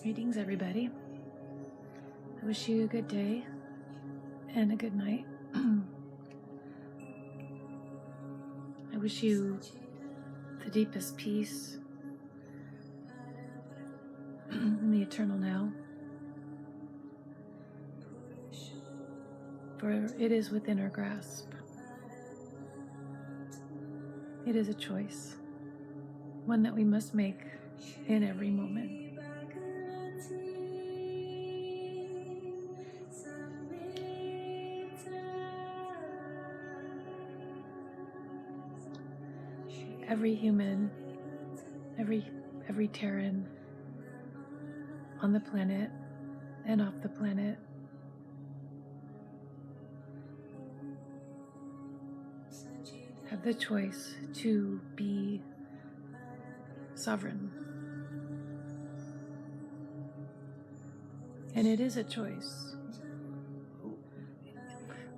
Greetings, everybody. I wish you a good day and a good night. I wish you the deepest peace in the eternal now. For it is within our grasp. It is a choice, one that we must make in every moment. Every human, every Terran on the planet and off the planet have the choice to be sovereign. And it is a choice.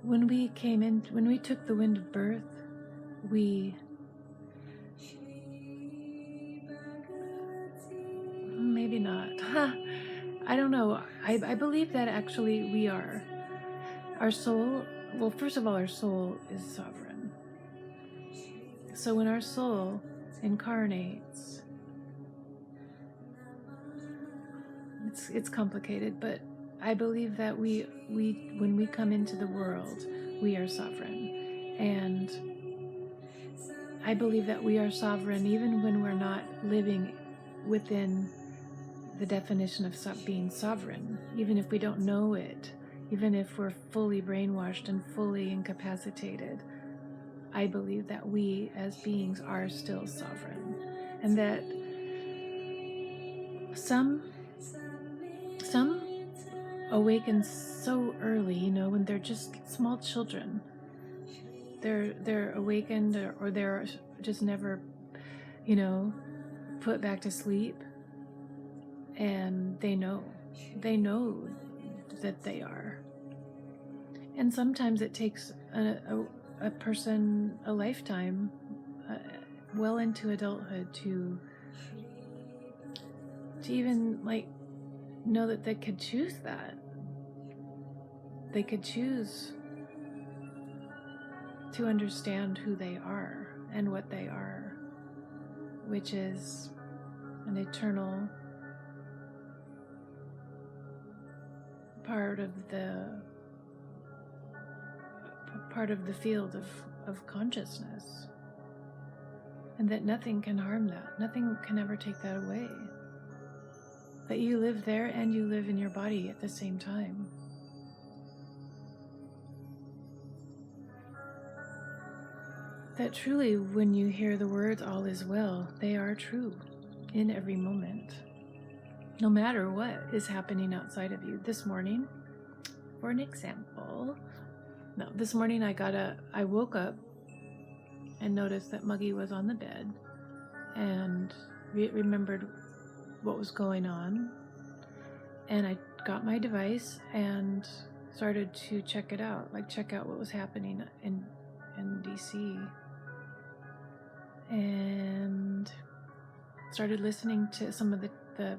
When we took the wind of birth, maybe not. I don't know. I believe that actually we are. Our soul, well, first of all, our soul is sovereign. So when our soul incarnates, it's complicated, but I believe that when we come into the world, we are sovereign. And I believe that we are sovereign even when we're not living within the definition of being sovereign, even if we don't know it, even if we're fully brainwashed and fully incapacitated. I believe that we as beings are still sovereign, and that some awaken so early, when they're just small children. They're awakened, or they're just never, put back to sleep, and they know that they are. And sometimes it takes a person a lifetime, well into adulthood, to even know that they could choose that. They could choose to understand who they are and what they are, which is an eternal part of the field of consciousness, and that nothing can harm that. Nothing can ever take that away. That you live there and you live in your body at the same time. That truly, when you hear the words "all is well," they are true in every moment, no matter what is happening outside of you. This morning, for an example, this morning I woke up and noticed that Muggy was on the bed, and remembered what was going on, and I got my device and started to check it out, check out what was happening in DC, and started listening to some of the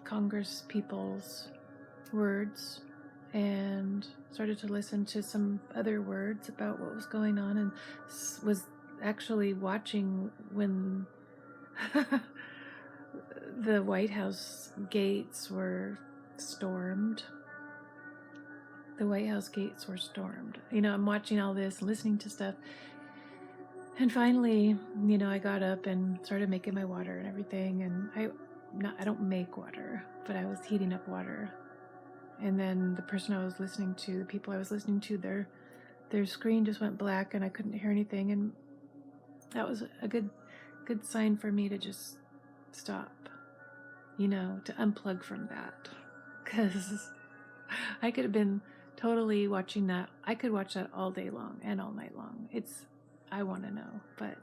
Congress people's words, and started to listen to some other words about what was going on, and was actually watching when the White House gates were stormed. The White House gates were stormed. I'm watching all this, listening to stuff. And finally, I got up and started making my water and everything. And I don't make water, but I was heating up water. And then the people I was listening to, their screen just went black, and I couldn't hear anything. And that was a good sign for me to just stop, to unplug from that. Because I could have been totally watching that. I could watch that all day long and all night long. I want to know, but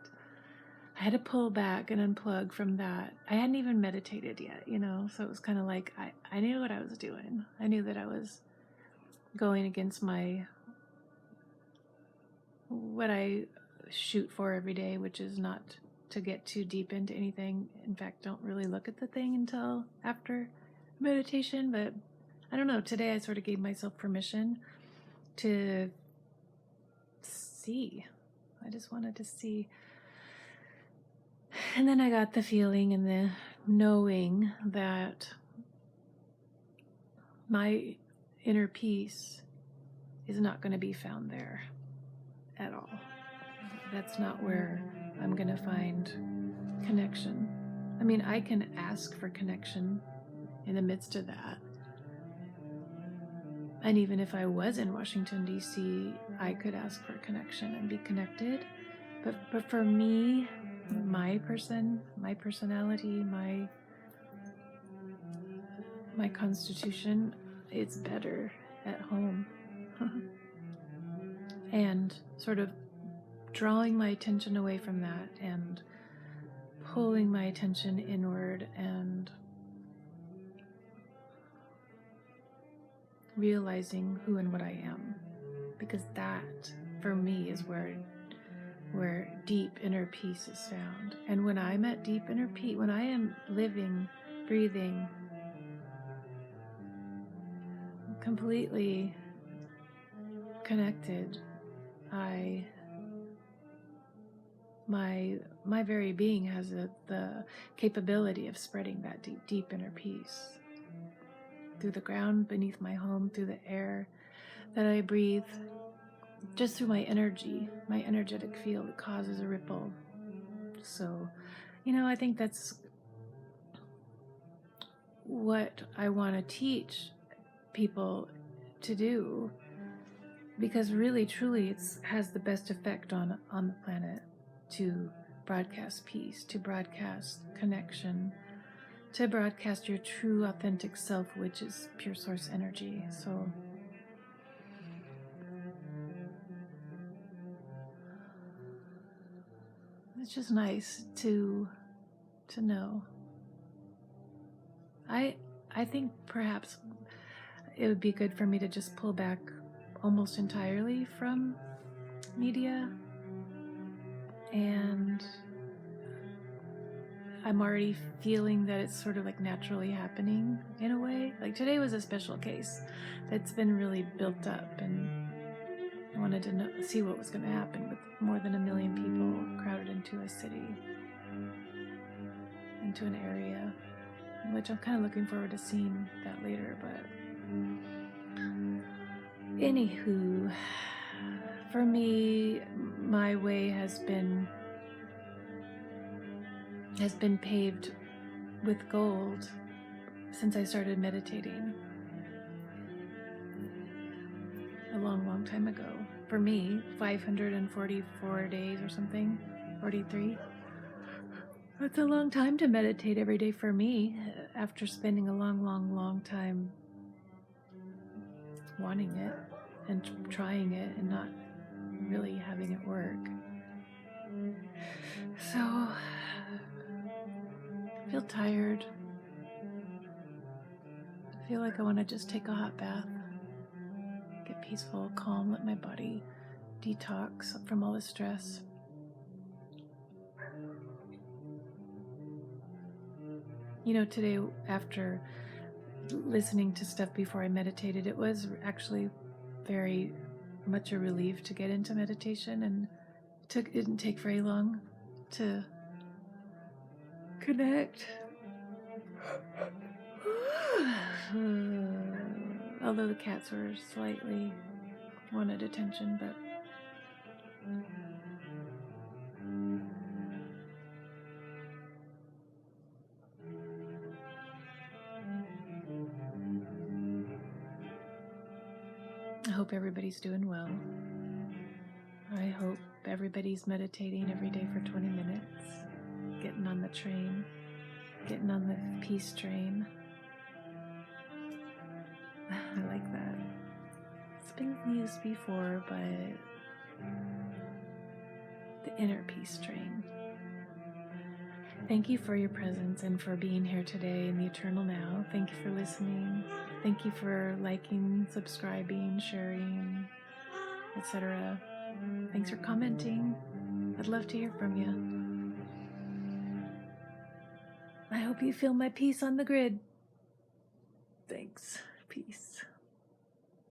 I had to pull back and unplug from that. I hadn't even meditated yet, so it was kind of like I knew what I was doing. I knew that I was going against what I shoot for every day, which is not to get too deep into anything. In fact, don't really look at the thing until after meditation. But I don't know, today I sort of gave myself permission to see. I just wanted to see. And then I got the feeling and the knowing that my inner peace is not going to be found there at all. That's not where I'm going to find connection. I mean, I can ask for connection in the midst of that. And even if I was in Washington, D.C., I could ask for connection and be connected. But for me, my personality, my constitution, it's better at home. And sort of drawing my attention away from that and pulling my attention inward and realizing who and what I am, because that for me is where deep inner peace is found. And when I'm at deep inner peace, when I am living, breathing, completely connected, my very being has the capability of spreading that deep inner peace through the ground beneath my home, through the air that I breathe, just through my energy, my energetic field that causes a ripple. So, I think that's what I want to teach people to do, because really, truly, it has the best effect on the planet to broadcast peace, to broadcast connection, to broadcast your true, authentic self, which is pure source energy. So it's just nice to know. I think perhaps it would be good for me to just pull back almost entirely from media, and I'm already feeling that it's sort of like naturally happening in a way. Like today was a special case that's been really built up, and I wanted to see what was going to happen with more than 1 million people crowded into a city, into an area, which I'm kind of looking forward to seeing that later. But anywho, for me, my way has been paved with gold since I started meditating a long time ago. For me, 544 days or something, 43. That's a long time to meditate every day for me, after spending a long time wanting it and trying it and not really having it work. So I feel tired. I feel like I want to just take a hot bath, get peaceful, calm, let my body detox from all the stress. Today, after listening to stuff before I meditated, it was actually very much a relief to get into meditation, and it didn't take very long to connect. Although the cats were slightly wanted attention, but I hope everybody's doing well. I hope everybody's meditating every day for 20 minutes, getting on the train, getting on the peace train. I like that. It's been used before, but the inner peace train. Thank you for your presence and for being here today in the eternal now. Thank you for listening. Thank you for liking, subscribing, sharing, etc. Thanks for commenting. I'd love to hear from you. I hope you feel my peace on the grid. Thanks. Peace.